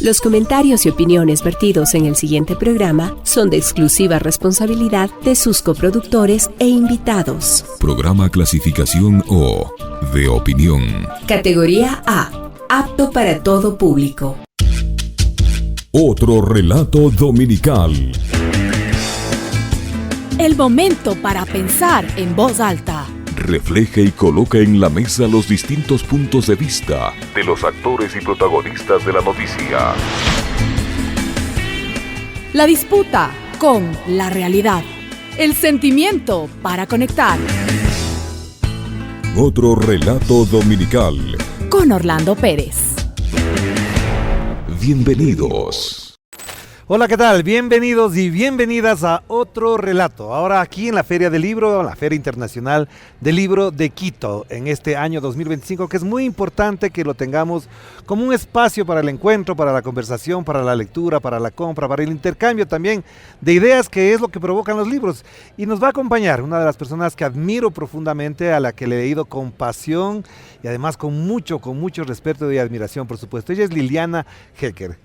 Los comentarios y opiniones vertidos en el siguiente programa son de exclusiva responsabilidad de sus coproductores e invitados. Programa clasificación O, de opinión. Categoría A, apto para todo público. Otro relato dominical. El momento para pensar en voz alta. Refleja y coloca en la mesa los distintos puntos de vista de los actores y protagonistas de la noticia. La disputa con la realidad. El sentimiento para conectar. Otro relato dominical. Con Orlando Pérez. Bienvenidos. Hola, ¿qué tal? Bienvenidos y bienvenidas a otro relato. Ahora aquí en la Feria del Libro, la Feria Internacional del Libro de Quito, en este año 2025, que es muy importante que lo tengamos como un espacio para el encuentro, para la conversación, para la lectura, para la compra, para el intercambio también de ideas, que es lo que provocan los libros. Y nos va a acompañar una de las personas que admiro profundamente, a la que le he leído con pasión y además con mucho respeto y admiración, por supuesto. Ella es Liliana Hecker,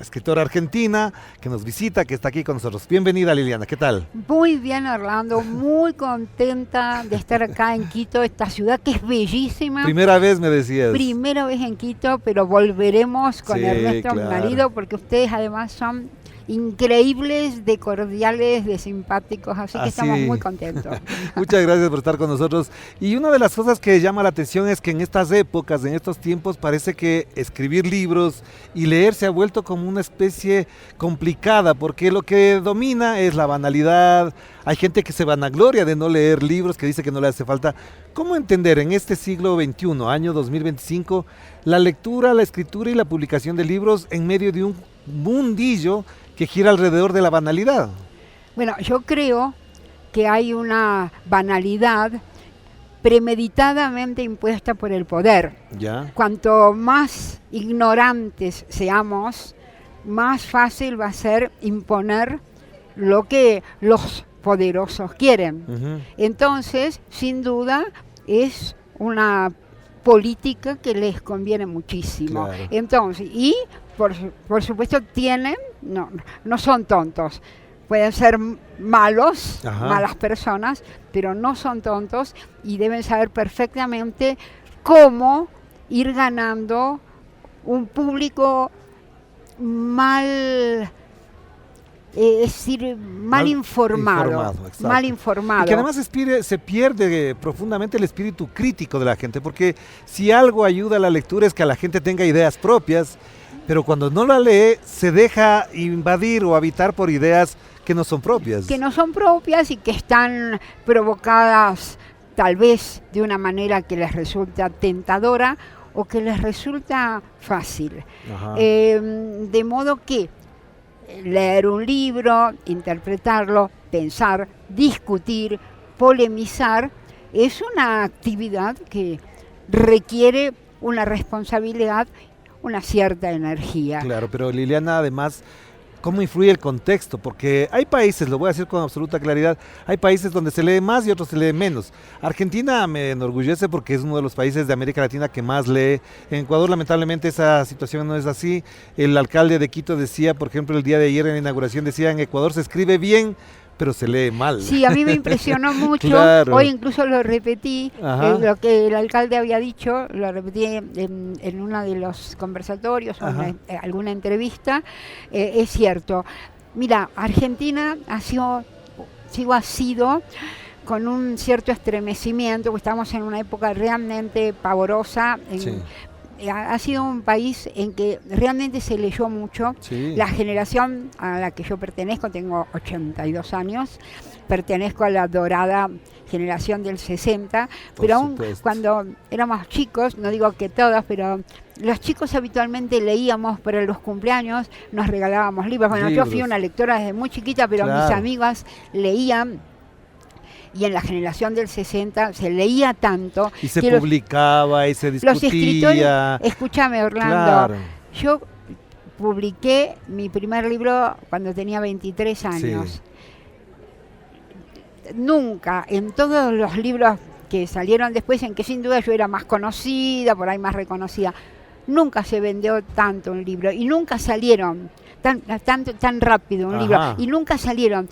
escritora argentina que nos visita, que está aquí con nosotros. Bienvenida, Liliana, ¿qué tal? Muy bien, Orlando, muy contenta de estar acá en Quito, esta ciudad que es bellísima. Primera vez me decías. Primera vez en Quito, pero volveremos con Sí, Ernesto, mi claro. marido, porque ustedes además son increíbles, de cordiales, de simpáticos, así que estamos muy contentos. Muchas gracias por estar con nosotros. Y una de las cosas que llama la atención es que en estas épocas, en estos tiempos, parece que escribir libros y leer se ha vuelto como una especie complicada, porque lo que domina es la banalidad. Hay gente que se vanagloria de no leer libros, que dice que no le hace falta. ¿Cómo entender en este siglo XXI, año 2025, la lectura, la escritura y la publicación de libros en medio de un mundillo que gira alrededor de la banalidad? Bueno, yo creo que hay una banalidad premeditadamente impuesta por el poder. ¿Ya? Cuanto más ignorantes seamos, más fácil va a ser imponer lo que los poderosos quieren. Uh-huh. Entonces, sin duda, es una política que les conviene muchísimo. Claro. Entonces, y por supuesto no son tontos. Pueden ser malos, Ajá. malas personas, pero no son tontos y deben saber perfectamente cómo ir ganando un público mal informado. Mal informado. Y que además se pierde profundamente el espíritu crítico de la gente, porque si algo ayuda a la lectura es que a la gente tenga ideas propias, pero cuando no la lee se deja invadir o habitar por ideas que no son propias. Que no son propias y que están provocadas tal vez de una manera que les resulta tentadora o que les resulta fácil. De modo que leer un libro, interpretarlo, pensar, discutir, polemizar, es una actividad que requiere una responsabilidad, una cierta energía. Claro, pero Liliana, además, ¿cómo influye el contexto? Porque hay países, lo voy a decir con absoluta claridad, hay países donde se lee más y otros se lee menos. Argentina me enorgullece porque es uno de los países de América Latina que más lee. En Ecuador, lamentablemente, esa situación no es así. El alcalde de Quito decía, por ejemplo, el día de ayer en la inauguración, decía, en Ecuador se escribe bien, pero se lee mal. Sí, a mí me impresionó mucho. Claro. Hoy incluso lo repetí, lo que el alcalde había dicho, lo repetí en uno de los conversatorios, alguna entrevista. Es cierto. Mira, Argentina ha sido con un cierto estremecimiento, porque estamos en una época realmente pavorosa. Ha sido un país en que realmente se leyó mucho. Sí. La generación a la que yo pertenezco, tengo 82 años, pertenezco a la dorada generación del 60, pero aún cuando éramos chicos, no digo que todos, pero los chicos habitualmente leíamos para los cumpleaños, nos regalábamos libros. Bueno, yo fui una lectora desde muy chiquita, pero mis amigas leían. Y en la generación del 60 se leía tanto. Y se publicaba y se discutía. Los escritores, escúchame, Orlando, yo publiqué mi primer libro cuando tenía 23 años. Sí. Nunca, en todos los libros que salieron después, en que sin duda yo era más conocida, por ahí más reconocida, nunca se vendió tanto un libro y nunca salieron tan rápido un libro y nunca salieron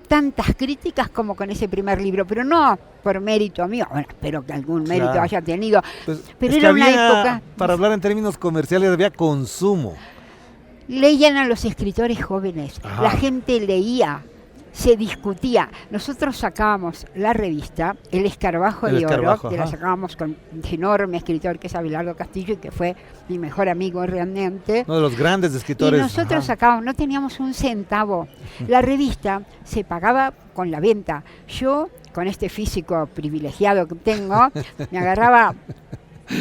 tantas críticas como con ese primer libro, pero no por mérito mío, bueno, espero que algún mérito haya tenido, pues pero era una época... Para hablar en términos comerciales, había consumo. Leían a los escritores jóvenes, la gente leía, se discutía. Nosotros sacábamos la revista El Escarabajo de Oro, que la sacábamos con un enorme escritor que es Abelardo Castillo y que fue mi mejor amigo realmente. Uno de los grandes escritores. Y nosotros sacábamos, no teníamos un centavo. La revista se pagaba con la venta. Yo, con este físico privilegiado que tengo, me agarraba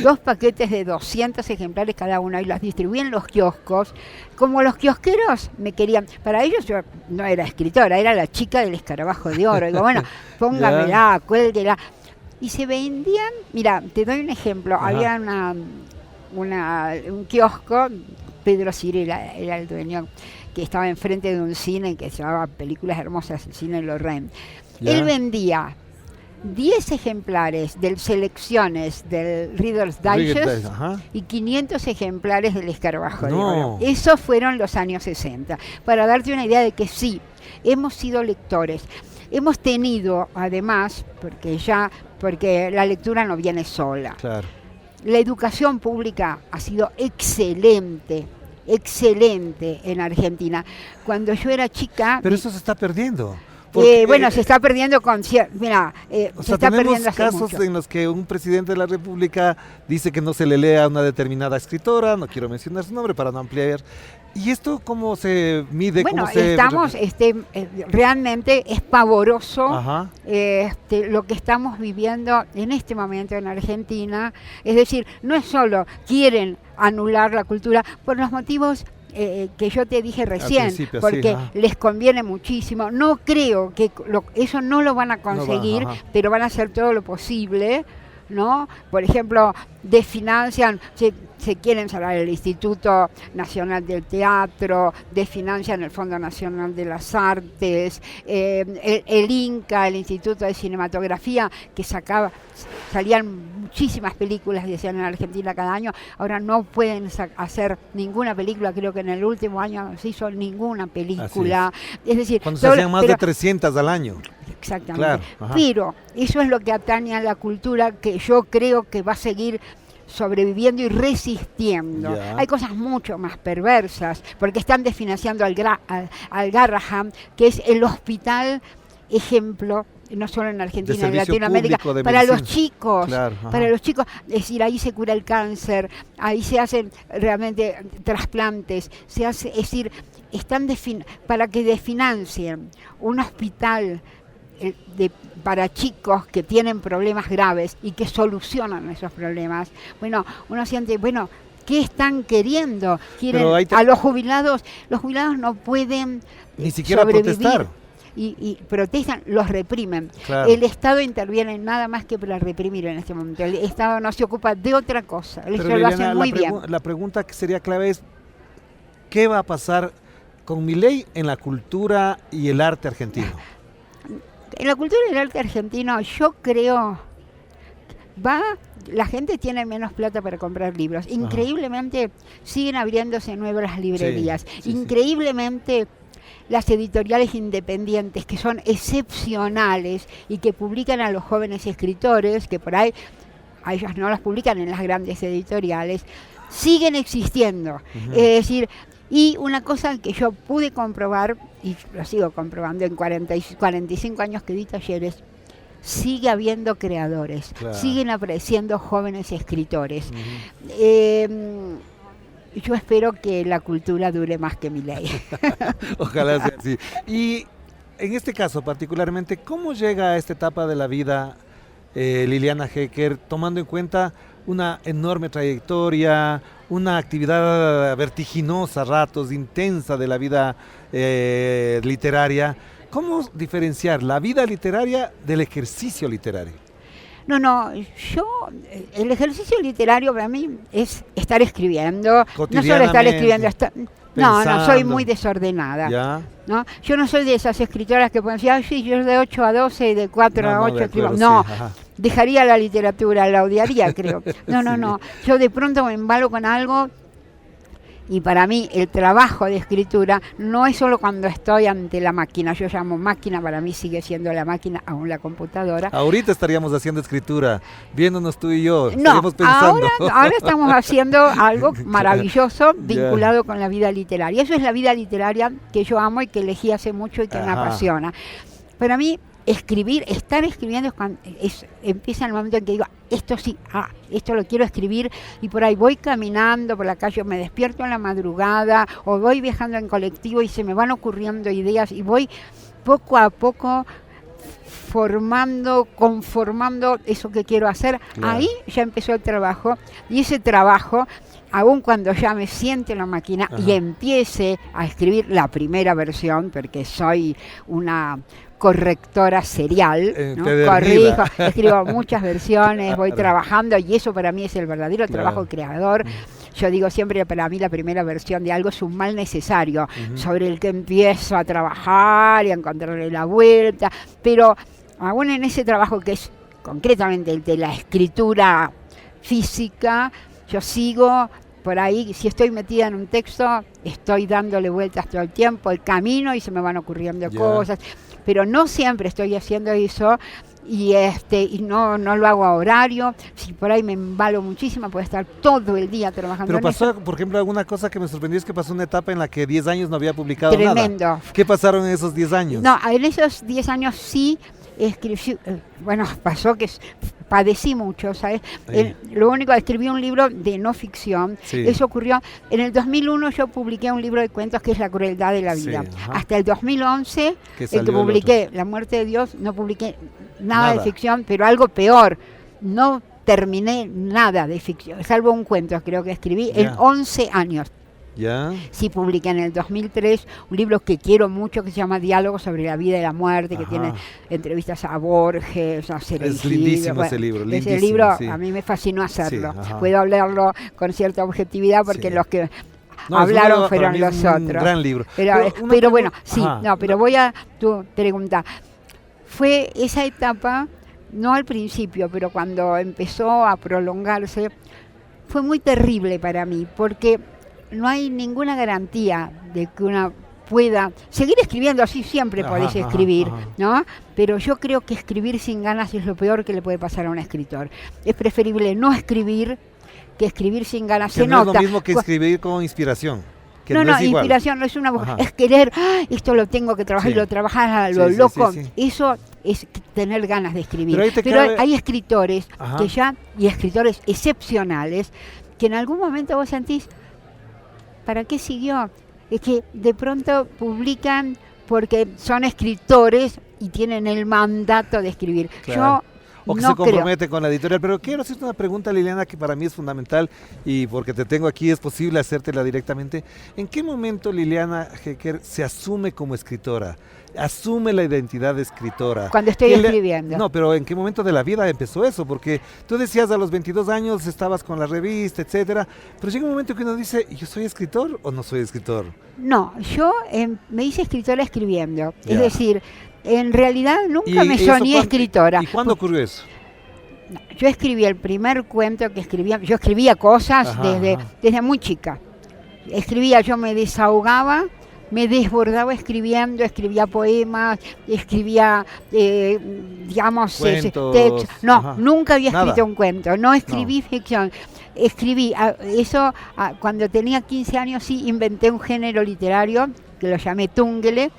2 paquetes de 200 ejemplares cada uno y los distribuía en los kioscos. Como los kiosqueros me querían, para ellos yo no era escritora, era la chica del Escarabajo de Oro. Digo, bueno, póngamela, cuélguela. Y se vendían, mira, te doy un ejemplo, había un kiosco, Pedro Cirela era el dueño, que estaba enfrente de un cine que se llamaba Películas Hermosas, el cine Lorraine. Él vendía 10 ejemplares de selecciones del Reader's Digest y 500 ejemplares del Escarabajo de Oro. Esos fueron los años 60. Para darte una idea de que sí, hemos sido lectores. Hemos tenido, además, porque la lectura no viene sola. Claro. La educación pública ha sido excelente en Argentina. Cuando yo era chica... Pero eso se está perdiendo. Bueno, se está perdiendo mira, se está perdiendo hace casos mucho. En los que un presidente de la República dice que no se le lea a una determinada escritora, no quiero mencionar su nombre para no ampliar. ¿Y esto cómo se mide? Bueno, realmente es pavoroso lo que estamos viviendo en este momento en Argentina. Es decir, no es solo quieren anular la cultura por los motivos que yo te dije recién, porque les conviene muchísimo. No creo que eso no lo van a conseguir, pero van a hacer todo lo posible, ¿no? Por ejemplo, desfinancian, se quieren cerrar el Instituto Nacional del Teatro, desfinancian el Fondo Nacional de las Artes, el INCA, el Instituto de Cinematografía, que salían muchísimas películas, decían, en Argentina cada año, ahora no pueden hacer ninguna película, creo que en el último año no se hizo ninguna película. Es decir, cuando se hacían más de 300 al año. Exactamente. Claro, pero eso es lo que atañe a la cultura, que yo creo que va a seguir sobreviviendo y resistiendo. Hay cosas mucho más perversas, porque están desfinanciando al Garrahan, que es el hospital ejemplo, no solo en Argentina, en Latinoamérica, para los chicos, es decir, ahí se cura el cáncer, ahí se hacen realmente trasplantes, es decir, están para que desfinancien un hospital para chicos que tienen problemas graves y que solucionan esos problemas. Bueno, uno siente, ¿qué están queriendo? Quieren a los jubilados no pueden ni siquiera protestar. Y protestan, los reprimen. Claro. El Estado interviene nada más que para reprimir en este momento. El Estado no se ocupa de otra cosa. Eso lo hacen muy bien. La pregunta que sería clave es, ¿qué va a pasar con Milei en la cultura y el arte argentino? En la cultura y el arte argentino, yo creo, la gente tiene menos plata para comprar libros. Increíblemente siguen abriéndose nuevas librerías. Increíblemente las editoriales independientes, que son excepcionales y que publican a los jóvenes escritores, que por ahí a ellos no los publican en las grandes editoriales, siguen existiendo. Es decir, y una cosa que yo pude comprobar, y lo sigo comprobando en 45 años que di talleres, sigue habiendo creadores, siguen apareciendo jóvenes escritores. Yo espero que la cultura dure más que Milei. Ojalá sea así. Y en este caso particularmente, ¿cómo llega a esta etapa de la vida Liliana Hecker, tomando en cuenta una enorme trayectoria, una actividad vertiginosa, a ratos, intensa de la vida literaria? ¿Cómo diferenciar la vida literaria del ejercicio literario? El ejercicio literario para mí es estar escribiendo, no solo estar escribiendo, no, soy muy desordenada. ¿No? Yo no soy de esas escritoras que pueden decir, sí, yo de 8 a 12 y de 4 a 8 escribo. dejaría la literatura, la odiaría, creo. No. Yo de pronto me embalo con algo. Y para mí el trabajo de escritura no es solo cuando estoy ante la máquina. Yo llamo máquina, para mí sigue siendo la máquina, aún la computadora. Ahorita estaríamos haciendo escritura, viéndonos tú y yo. No, pensando. ahora estamos haciendo algo maravilloso vinculado con la vida literaria. Eso es la vida literaria que yo amo y que elegí hace mucho y que me apasiona. Para mí, escribir, estar escribiendo empieza el momento en que digo, esto sí, esto lo quiero escribir, y por ahí voy caminando por la calle, o me despierto en la madrugada, o voy viajando en colectivo y se me van ocurriendo ideas, y voy poco a poco conformando eso que quiero hacer. Claro. Ahí ya empezó el trabajo, y ese trabajo, aun cuando ya me siente en la máquina y empiece a escribir la primera versión, porque soy una correctora serial, ¿no? Corrijo, escribo muchas versiones, voy trabajando, y eso para mí es el verdadero trabajo creador. Yo digo siempre, para mí la primera versión de algo es un mal necesario, sobre el que empiezo a trabajar y a encontrarle la vuelta, pero aún en ese trabajo que es concretamente el de la escritura física, yo sigo por ahí. Si estoy metida en un texto, estoy dándole vueltas todo el tiempo, el camino, y se me van ocurriendo cosas, pero no siempre estoy haciendo eso, y no lo hago a horario. Si por ahí me embalo muchísimo, puedo estar todo el día trabajando. Pero en pasó, eso. Por ejemplo, alguna cosa que me sorprendió es que pasó una etapa en la que 10 años no había publicado Tremendo. nada. ¿Qué pasaron en esos 10 años? No, en esos 10 años sí escribí, pasó que padecí mucho, ¿sabes? Lo único, escribí un libro de no ficción. Sí. Eso ocurrió en el 2001. Yo publiqué un libro de cuentos que es La crueldad de la vida. Sí, hasta el 2011, que publiqué La muerte de Dios, no publiqué nada de ficción, pero algo peor, no terminé nada de ficción, salvo un cuento, creo que escribí en 11 años. ¿Ya? Sí, publiqué en el 2003 un libro que quiero mucho, que se llama Diálogos sobre la vida y la muerte, que tiene entrevistas a Borges, a Sergio. Es lindísimo ese libro. Ese libro a mí me fascinó hacerlo. Sí, puedo hablarlo con cierta objetividad porque los que hablaron fueron los otros. Un gran libro. Pero bueno, pero voy a tu pregunta. Fue esa etapa, no al principio, pero cuando empezó a prolongarse, fue muy terrible para mí, porque no hay ninguna garantía de que una pueda seguir escribiendo. Así siempre podés escribir, ¿no? Pero yo creo que escribir sin ganas es lo peor que le puede pasar a un escritor. Es preferible no escribir que escribir sin ganas. Que no es lo mismo que escribir con inspiración. No, inspiración no es una es querer, esto lo tengo que trabajar, y lo trabajas a lo loco. Eso es tener ganas de escribir. Pero hay escritores y escritores excepcionales, que en algún momento vos sentís, ¿para qué siguió? Es que de pronto publican porque son escritores y tienen el mandato de escribir. Claro. O que se compromete con la editorial. Pero quiero hacerte una pregunta, Liliana, que para mí es fundamental, y porque te tengo aquí es posible hacértela directamente. ¿En qué momento Liliana Hecker se asume como escritora? Asume la identidad de escritora. Cuando estoy escribiendo. No, pero ¿en qué momento de la vida empezó eso? Porque tú decías a los 22 años estabas con la revista, etcétera, pero llega un momento que uno dice, ¿yo soy escritor o no soy escritor? No, yo me hice escritora escribiendo. Es decir, en realidad nunca me soñé escritora. ¿Y cuándo ocurrió eso? Yo escribí el primer cuento que escribía. Yo escribía cosas desde muy chica. Yo me desahogaba, me desbordaba escribiendo, escribía poemas, escribía, cuentos, textos. No, nunca había escrito un cuento, no escribí ficción. Escribí, cuando tenía 15 años sí inventé un género literario que lo llamé túngele.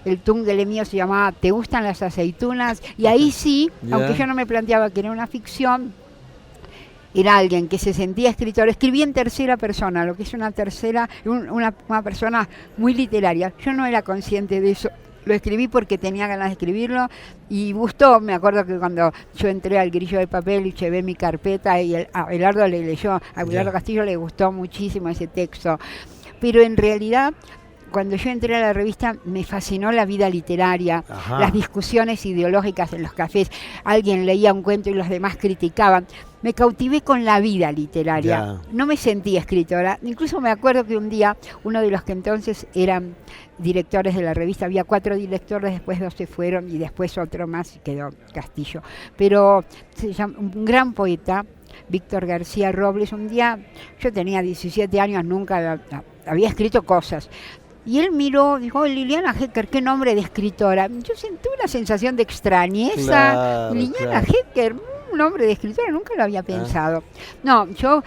El túngele mío se llamaba ¿Te gustan las aceitunas? Y ahí sí, aunque yo no me planteaba que era una ficción, era alguien que se sentía escritor. Escribí en tercera persona, lo que es una persona muy literaria. Yo no era consciente de eso. Lo escribí porque tenía ganas de escribirlo y gustó. Me acuerdo que cuando yo entré al Grillo de Papel y llevé mi carpeta y Abelardo le leyó, a Abelardo Castillo le gustó muchísimo ese texto. Pero en realidad, cuando yo entré a la revista me fascinó la vida literaria, Ajá. las discusiones ideológicas en los cafés. Alguien leía un cuento y los demás criticaban. Me cautivé con la vida literaria. Ya. No me sentí escritora. Incluso me acuerdo que un día uno de los que entonces eran directores de la revista, había 4 directores, después 2 se fueron y después otro más y quedó Castillo. Pero se llama, un gran poeta, Víctor García Robles, un día, yo tenía 17 años, nunca había escrito cosas. Y él miró, dijo, oh, Liliana Hecker, qué nombre de escritora. Yo sentí una sensación de extrañeza. Claro, Liliana claro. Hecker, un nombre de escritora, nunca lo había pensado. No, yo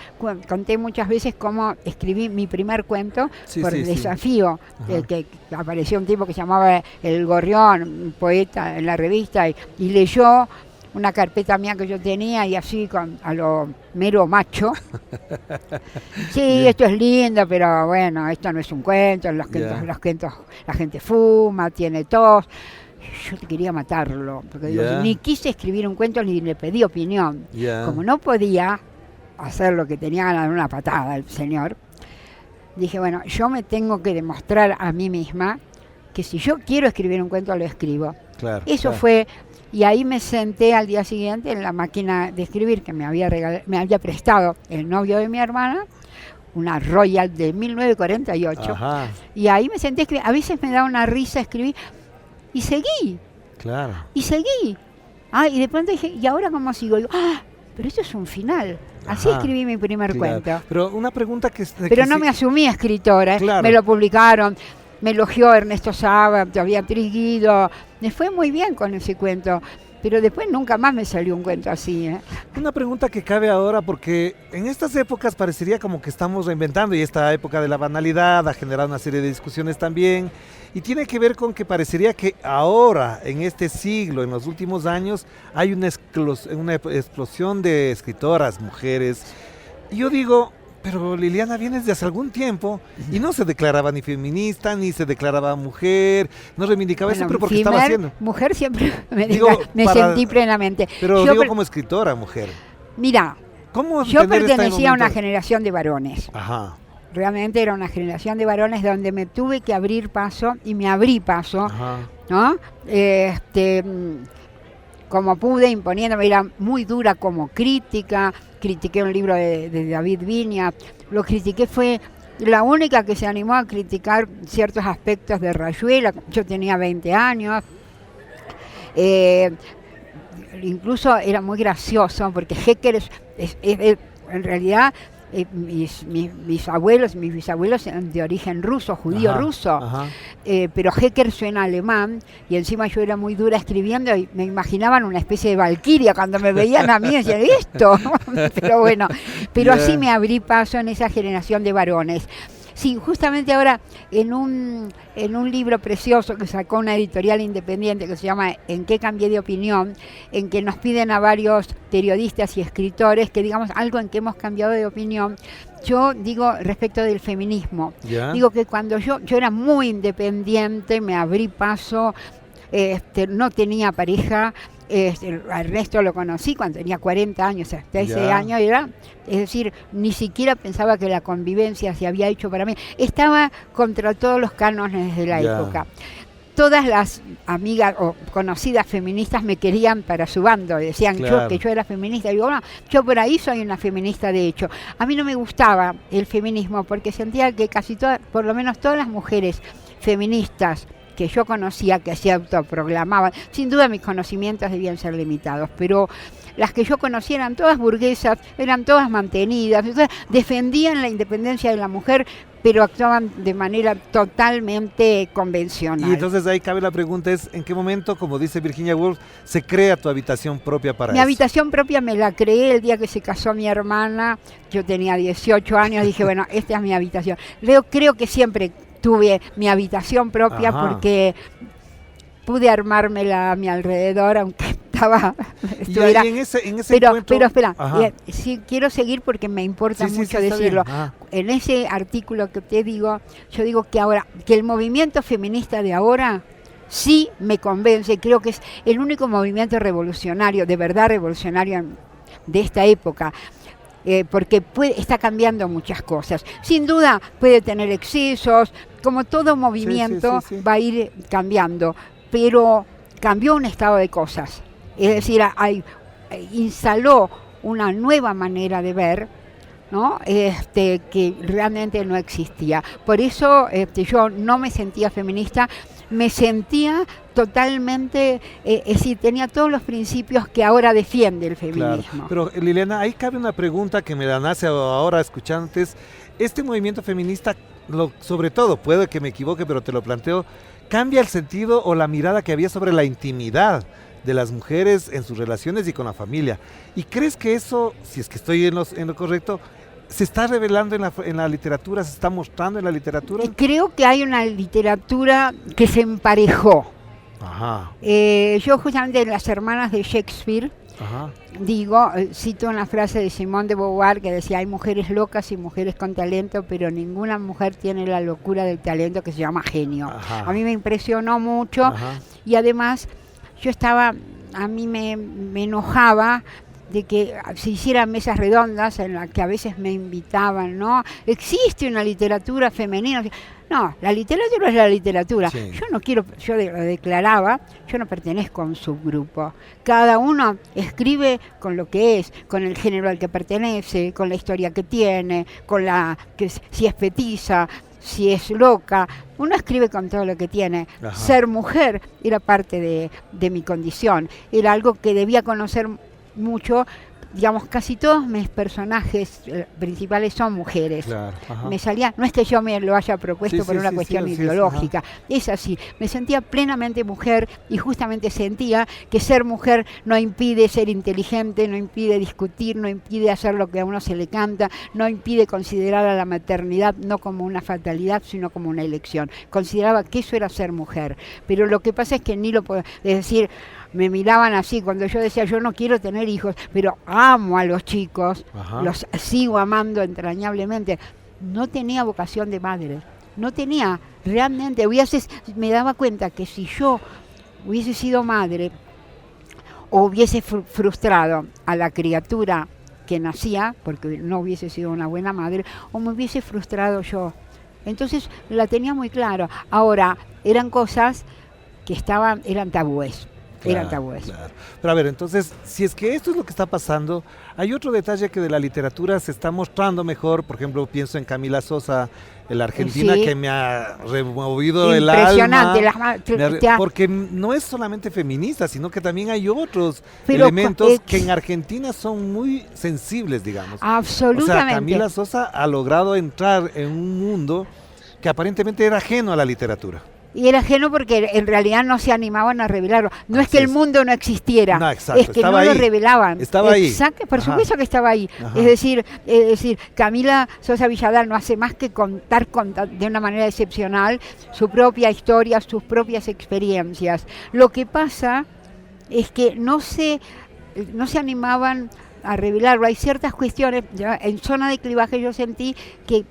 conté muchas veces cómo escribí mi primer cuento por desafío, que apareció un tipo que se llamaba El Gorrión, un poeta en la revista, y leyó una carpeta mía que yo tenía y así a lo mero macho. Sí, esto es lindo, pero bueno, esto no es un cuento, los cuentos, la gente fuma, tiene tos. Yo quería matarlo, porque digo, ni quise escribir un cuento ni le pedí opinión. Como no podía hacer lo que tenía ganas de una patada el señor, dije, bueno, yo me tengo que demostrar a mí misma que si yo quiero escribir un cuento, lo escribo. Claro, Eso fue, y ahí me senté al día siguiente en la máquina de escribir que me había prestado el novio de mi hermana, una Royal de 1948. Ajá. Y ahí me senté a escribir. A veces me daba una risa escribir. Y seguí. Claro. Y seguí. Y de pronto dije, ¿y ahora cómo sigo? Y digo, pero esto es un final. Así escribí mi primer cuento. Pero una pregunta Pero no me asumí escritora. Claro. Me lo publicaron. Me elogió Ernesto Saba, Beatriz Guido. Me fue muy bien con ese cuento. Pero después nunca más me salió un cuento así. Una pregunta que cabe ahora, porque en estas épocas parecería como que estamos reinventando, y esta época de la banalidad ha generado una serie de discusiones también, y tiene que ver con que parecería que ahora, en este siglo, en los últimos años, hay una explosión de escritoras, mujeres. Y yo digo, pero Liliana viene desde hace algún tiempo y no se declaraba ni feminista, ni se declaraba mujer, no reivindicaba eso, pero porque estaba haciendo. Mujer siempre me sentí plenamente. Pero yo como escritora, mujer. Mira, ¿cómo yo pertenecía a una generación de varones. Ajá. Realmente era una generación de varones donde me tuve que abrir paso y me abrí paso, Ajá. ¿no? Como pude, imponiéndome, era muy dura como crítica, critiqué un libro de David Viña, lo critiqué, fue la única que se animó a criticar ciertos aspectos de Rayuela. Yo tenía 20 años, incluso era muy gracioso porque Hecker en realidad mis bisabuelos eran de origen ruso, judío ruso, pero Hecker suena alemán y encima yo era muy dura escribiendo y me imaginaban una especie de valquiria cuando me veían a mí y decían esto, pero bueno, así me abrí paso en esa generación de varones. Sí, justamente ahora en un libro precioso que sacó una editorial independiente que se llama ¿En qué cambié de opinión?, en que nos piden a varios periodistas y escritores que digamos algo en que hemos cambiado de opinión. Yo digo respecto del feminismo, digo que cuando yo era muy independiente, me abrí paso, no tenía pareja. Ernesto lo conocí cuando tenía 40 años, hasta ese año era, es decir, ni siquiera pensaba que la convivencia se había hecho para mí. Estaba contra todos los cánones de la época. Todas las amigas o conocidas feministas me querían para su bando, decían que yo era feminista. Y digo, no, yo por ahí soy una feminista de hecho. A mí no me gustaba el feminismo porque sentía que casi todas, por lo menos todas las mujeres feministas que yo conocía, que se autoproclamaban, sin duda mis conocimientos debían ser limitados, pero las que yo conocía eran todas burguesas, eran todas mantenidas, entonces defendían la independencia de la mujer, pero actuaban de manera totalmente convencional. Y entonces ahí cabe la pregunta, es ¿en qué momento, como dice Virginia Woolf, se crea tu habitación propia para Mi habitación propia me la creé el día que se casó mi hermana, yo tenía 18 años, dije, bueno, esta es mi habitación. Creo que siempre tuve mi habitación propia porque pude armármela a mi alrededor, aunque estuviera... Y en ese encuentro... Pero espera, sí, quiero seguir porque me importa mucho decirlo. En ese artículo que te digo, yo digo que ahora, que el movimiento feminista de ahora sí me convence, creo que es el único movimiento revolucionario, de verdad revolucionario de esta época. porque está cambiando muchas cosas. Sin duda puede tener excesos, como todo movimiento Sí. va a ir cambiando, pero cambió un estado de cosas. Es decir, instaló una nueva manera de ver, ¿no? Que realmente no existía. Por eso yo no me sentía feminista, me sentía totalmente, es decir, tenía todos los principios que ahora defiende el feminismo. Claro. Pero Liliana, ahí cabe una pregunta que me la nace ahora escuchando. Este movimiento feminista, sobre todo, puede que me equivoque, pero te lo planteo, ¿cambia el sentido o la mirada que había sobre la intimidad de las mujeres en sus relaciones y con la familia? ¿Y crees que eso, si es que estoy en lo correcto, se está revelando en la literatura, se está mostrando en la literatura? Creo que hay una literatura que se emparejó. Ajá. Yo justamente en Las hermanas de Shakespeare, Ajá. cito una frase de Simone de Beauvoir que decía: hay mujeres locas y mujeres con talento, pero ninguna mujer tiene la locura del talento que se llama genio. Ajá. A mí me impresionó mucho. Ajá. Y además a mí me enojaba de que se hicieran mesas redondas en las que a veces me invitaban, ¿no? Existe una literatura femenina. No, la literatura es la literatura. Sí. Yo declaraba, yo no pertenezco a un subgrupo. Cada uno escribe con lo que es, con el género al que pertenece, con la historia que tiene, si es petiza, si es loca. Uno escribe con todo lo que tiene. Ajá. Ser mujer era parte de mi condición. Era algo que debía conocer mucho. Digamos, casi todos mis personajes principales son mujeres. Claro. Ajá. Me salía, no es que yo me lo haya propuesto por una cuestión así es, ideológica, es así. Me sentía plenamente mujer y justamente sentía que ser mujer no impide ser inteligente, no impide discutir, no impide hacer lo que a uno se le canta, no impide considerar a la maternidad no como una fatalidad, sino como una elección. Consideraba que eso era ser mujer. Pero lo que pasa es que ni lo puedo, es decir, me miraban así cuando yo decía yo no quiero tener hijos, pero amo a los chicos, Ajá. los sigo amando entrañablemente. No tenía vocación de madre, no tenía, realmente, me daba cuenta que si yo hubiese sido madre o hubiese frustrado a la criatura que nacía, porque no hubiese sido una buena madre, o me hubiese frustrado yo. Entonces la tenía muy claro. Ahora, eran cosas que eran tabúes. Eran tabúes. Claro. Pero a ver, entonces, si es que esto es lo que está pasando, hay otro detalle que de la literatura se está mostrando mejor. Por ejemplo, pienso en Camila Sosa, la argentina, Sí. que me ha removido el alma. Impresionante. Porque no es solamente feminista, sino que también hay otros Pero elementos que en Argentina son muy sensibles, digamos. Absolutamente. O sea, Camila Sosa ha logrado entrar en un mundo que aparentemente era ajeno a la literatura. Y era ajeno porque en realidad no se animaban a revelarlo. No es que el mundo no existiera, No, exacto, es que estaba no ahí. lo revelaban. Estaba ahí. Exacto, por Ajá. supuesto que estaba ahí. Ajá. Es decir, Camila Sosa Villadal no hace más que contar de una manera excepcional su propia historia, sus propias experiencias. Lo que pasa es que no se animaban a revelarlo. Hay ciertas cuestiones, en zona de clivaje yo sentí que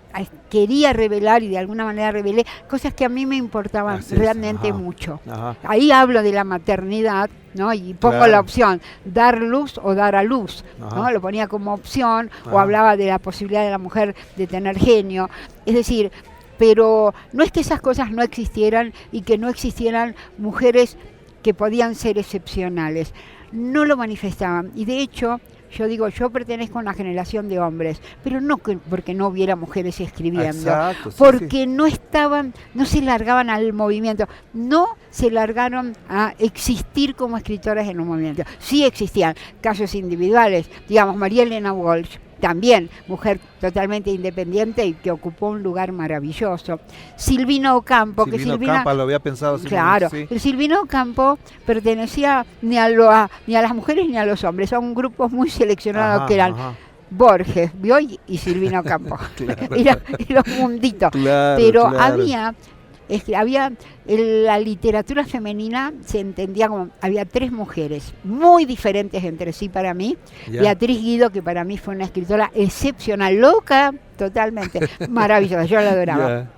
quería revelar y de alguna manera revelé cosas que a mí me importaban realmente mucho. Ajá. Ahí hablo de la maternidad, ¿no? Y pongo Claro. la opción, dar luz o dar a luz, ¿no? Ajá. Lo ponía como opción, o Ajá. hablaba de la posibilidad de la mujer de tener genio. Es decir, pero no es que esas cosas no existieran y que no existieran mujeres que podían ser excepcionales. No lo manifestaban. Y de hecho, yo digo, yo pertenezco a una generación de hombres, pero no porque no hubiera mujeres escribiendo, Exacto, sí, porque sí. no se largaban al movimiento, no se largaron a existir como escritoras en un movimiento. Sí existían casos individuales, digamos, María Elena Walsh, también mujer totalmente independiente y que ocupó un lugar maravilloso. Silvina Ocampo, Campa lo había pensado. Claro, Sí. el Silvina Ocampo pertenecía ni a las mujeres ni a los hombres, a un grupo muy seleccionado que eran Borges, Bioy y Silvina Ocampo. Claro. Era un mundito. Claro, Pero claro. la literatura femenina se entendía como, había tres mujeres muy diferentes entre sí para mí. Ya. Beatriz Guido, que para mí fue una escritora excepcional, loca, totalmente, maravillosa, yo la adoraba. Ya.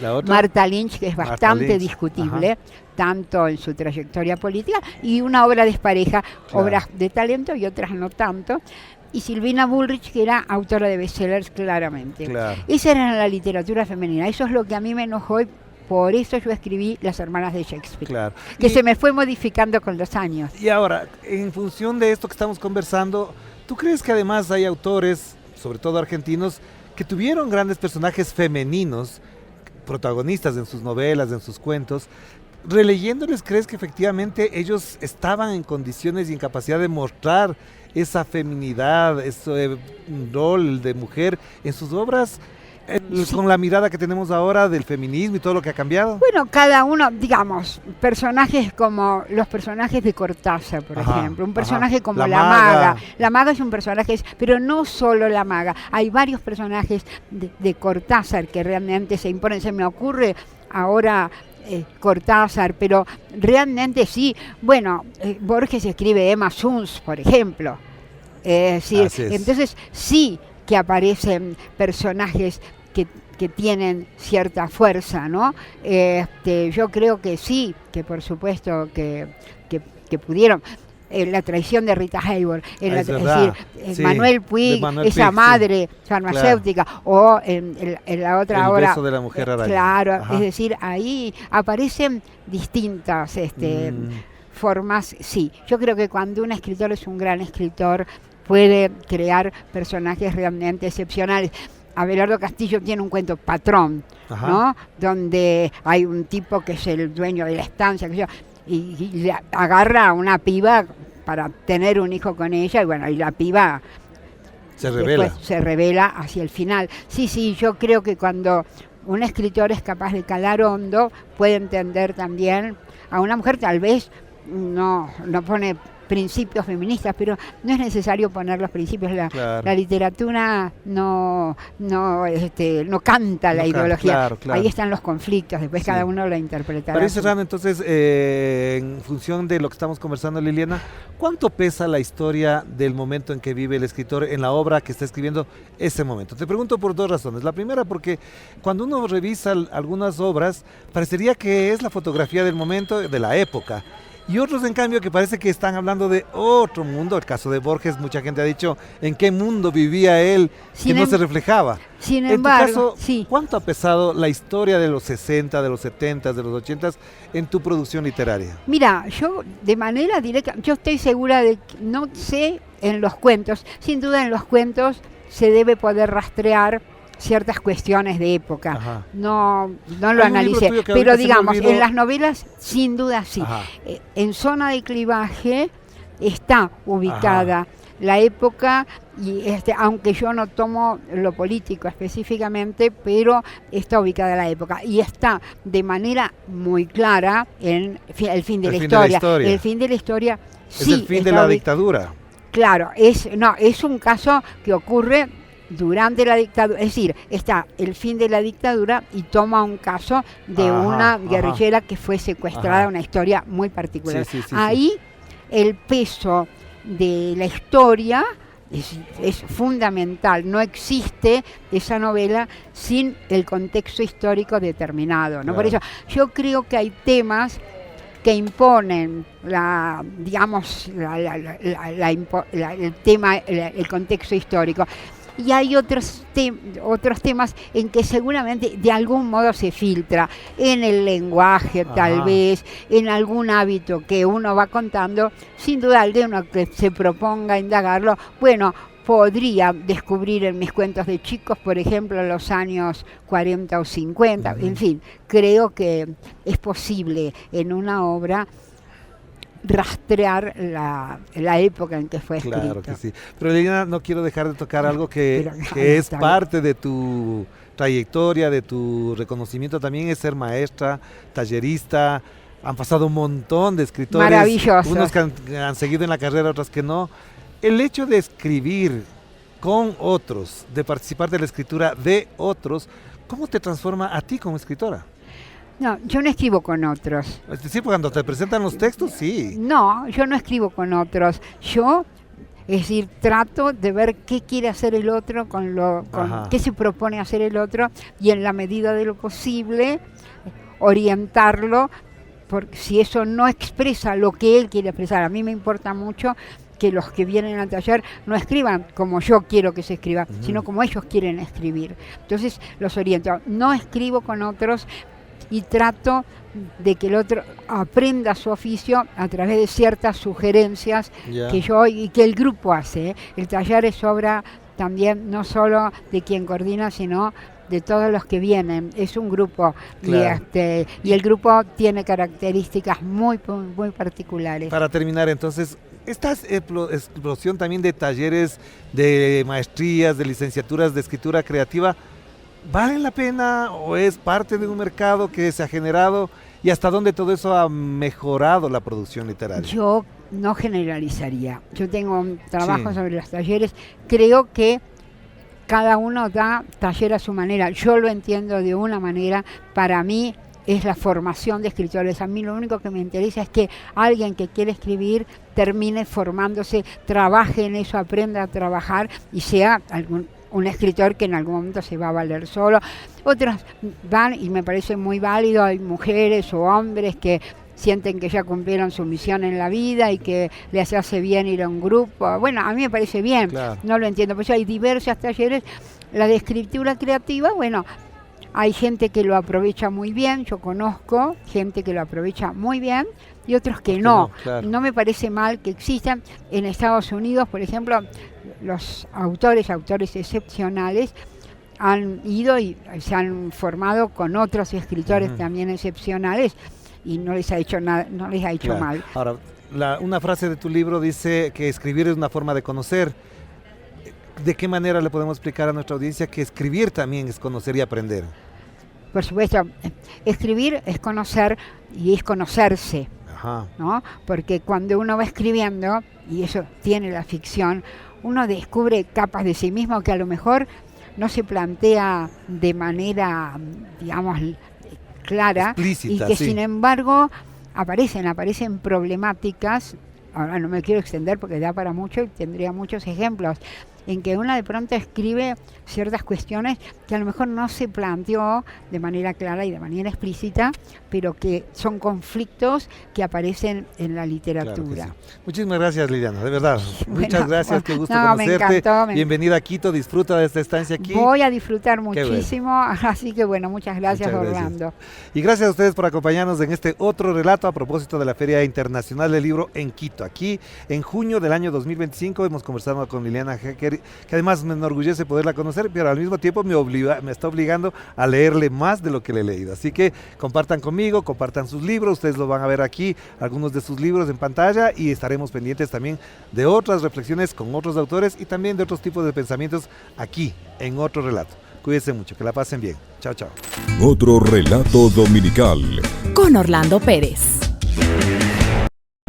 ¿La otra? Marta Lynch, que es Marta bastante Lynch, discutible, ajá. tanto en su trayectoria política, y una obra despareja, Claro. obras de talento y otras no tanto. Y Silvina Bullrich, que era autora de bestsellers claramente. Claro. Esa era la literatura femenina. Eso es lo que a mí me enojó y por eso yo escribí Las hermanas de Shakespeare. Claro. Que Y- se me fue modificando con los años. Y ahora, en función de esto que estamos conversando, ¿tú crees que además hay autores, sobre todo argentinos, que tuvieron grandes personajes femeninos, protagonistas en sus novelas, en sus cuentos? Releyéndoles, ¿crees que efectivamente ellos estaban en condiciones y en capacidad de mostrar esa feminidad, ese rol de mujer en sus obras, Sí. con la mirada que tenemos ahora del feminismo y todo lo que ha cambiado? Bueno, cada uno, digamos, personajes como los personajes de Cortázar, por Ajá, ejemplo. Un ajá. personaje como La la maga. maga. La maga es un personaje, pero no solo la maga. Hay varios personajes de Cortázar que realmente se imponen. Se me ocurre ahora Cortázar, pero realmente sí. Bueno, Borges escribe Emma Suns, por ejemplo. Sí, Así es. entonces sí que aparecen personajes que tienen cierta fuerza, ¿no? Yo creo que sí, que por supuesto que pudieron. La traición de Rita Hayworth, Es verdad, sí, Manuel Puig, de Manuel esa Puig, sí. madre farmacéutica, o en la otra El obra. beso de la mujer araña. Claro, Ajá. es decir, ahí aparecen distintas formas. Sí, yo creo que cuando un escritor es un gran escritor, puede crear personajes realmente excepcionales. Abelardo Castillo tiene un cuento Patrón, Ajá. ¿no? Donde hay un tipo que es el dueño de la estancia, qué sé yo, y le agarra a una piba para tener un hijo con ella, y bueno, y la piba Se revela. después se revela hacia el final. Sí, yo creo que cuando un escritor es capaz de calar hondo, puede entender también a una mujer. Tal vez no pone principios feministas, pero no es necesario poner los principios. Claro. La literatura no canta la No canta, ideología. claro, claro. Ahí están los conflictos, después Sí. cada uno lo interpretará. Para ir cerrando, entonces, en función de lo que estamos conversando, Liliana, ¿cuánto pesa la historia del momento en que vive el escritor en la obra que está escribiendo ese momento? Te pregunto por dos razones. La primera, porque cuando uno revisa algunas obras, parecería que es la fotografía del momento, de la época. Y otros, en cambio, que parece que están hablando de otro mundo. El caso de Borges, mucha gente ha dicho en qué mundo vivía él, que no se reflejaba. Sin En tu embargo, caso, sí. ¿cuánto ha pesado la historia de los 60, de los 70, de los 80 en tu producción literaria? Mira, yo de manera directa, yo estoy segura de que no sé en los cuentos, sin duda en los cuentos se debe poder rastrear ciertas cuestiones de época. Ajá. No lo Hay un libro analicé, tuyo que pero ahorita se me digamos, olvidó. en las novelas sin duda sí. Ajá. En Zona de Clivaje está ubicada la época, y aunque yo no tomo lo político específicamente, pero está ubicada la época y está de manera muy clara en el fin de la historia. El fin de la historia Es sí el fin de está la dictadura. Claro, es un caso que ocurre durante la dictadura, es decir, está el fin de la dictadura y toma un caso de una guerrillera que fue secuestrada, una historia muy particular. Sí, Ahí el peso de la historia es fundamental. No existe esa novela sin el contexto histórico determinado, ¿no? Claro. Por eso yo creo que hay temas que imponen el contexto histórico. Y hay otros temas en que seguramente de algún modo se filtra en el lenguaje, tal vez, en algún hábito que uno va contando. Sin duda alguno que se proponga indagarlo, bueno, podría descubrir en mis cuentos de chicos, por ejemplo, los años 40 o 50. En fin, creo que es posible en una obra rastrear la época en que fue escrito. Claro que sí. Pero Liliana, no quiero dejar de tocar algo que es está parte de tu trayectoria, de tu reconocimiento también, es ser maestra, tallerista. Han pasado un montón de escritores. Maravilloso. Unos que han seguido en la carrera, otros que no. El hecho de escribir con otros, de participar de la escritura de otros, ¿cómo te transforma a ti como escritora? No, yo no escribo con otros. Es decir, cuando te presentan los textos, sí. No, yo no escribo con otros. Yo Es decir, trato de ver qué quiere hacer el otro, con qué se propone hacer el otro, y en la medida de lo posible orientarlo, porque si eso no expresa lo que él quiere expresar. A mí me importa mucho que los que vienen al taller no escriban como yo quiero que se escriba, sino como ellos quieren escribir. Entonces los oriento. No escribo con otros y trato de que el otro aprenda su oficio a través de ciertas sugerencias que yo y que el grupo hace. El taller es obra también no solo de quien coordina, sino de todos los que vienen. Es un grupo, claro. Y el grupo tiene características muy particulares. Para terminar, entonces, esta explosión también de talleres, de maestrías, de licenciaturas de escritura creativa, ¿valen la pena o es parte de un mercado que se ha generado? ¿Y hasta dónde todo eso ha mejorado la producción literaria? Yo no generalizaría. Yo tengo un trabajo sobre los talleres. Creo que cada uno da taller a su manera. Yo lo entiendo de una manera. Para mí es la formación de escritores. A mí lo único que me interesa es que alguien que quiere escribir termine formándose, trabaje en eso, aprenda a trabajar y sea un escritor que en algún momento se va a valer solo. Otros van, y me parece muy válido, hay mujeres o hombres que sienten que ya cumplieron su misión en la vida y que les hace bien ir a un grupo. Bueno, a mí me parece bien, claro. No lo entiendo, pues hay diversos talleres. La de escritura creativa, bueno, hay gente que lo aprovecha muy bien, yo conozco gente que lo aprovecha muy bien y otros que no. Claro. No me parece mal que existan. En Estados Unidos, por ejemplo, los autores excepcionales han ido y se han formado con otros escritores también excepcionales y no les ha hecho nada, no les ha hecho mal. Ahora, una frase de tu libro dice que escribir es una forma de conocer. ¿De qué manera le podemos explicar a nuestra audiencia que escribir también es conocer y aprender? Por supuesto, escribir es conocer y es conocerse, ¿no? Porque cuando uno va escribiendo, y eso tiene la ficción, uno descubre capas de sí mismo que a lo mejor no se plantea de manera, digamos, clara, explícita, y que sin embargo aparecen problemáticas. Ahora no me quiero extender porque da para mucho y tendría muchos ejemplos, en que una de pronto escribe ciertas cuestiones que a lo mejor no se planteó de manera clara y de manera explícita, pero que son conflictos que aparecen en la literatura. Claro, sí. Muchísimas gracias, Liliana, de verdad. Muchas gracias, qué gusto conocerte. Me encantó. Bienvenida a Quito, disfruta de esta estancia aquí. Voy a disfrutar muchísimo, así que bueno, muchas gracias, Orlando. Y gracias a ustedes por acompañarnos en este otro relato a propósito de la Feria Internacional del Libro en Quito. Aquí, en junio del año 2025, hemos conversado con Liliana Hecker, que además me enorgullece poderla conocer, pero al mismo tiempo me está obligando a leerle más de lo que le he leído. Así que compartan conmigo, compartan sus libros, ustedes lo van a ver aquí, algunos de sus libros en pantalla, y estaremos pendientes también de otras reflexiones con otros autores y también de otros tipos de pensamientos aquí, en otro relato. Cuídense mucho, que la pasen bien. Chao, chao. Otro relato dominical. Con Orlando Pérez.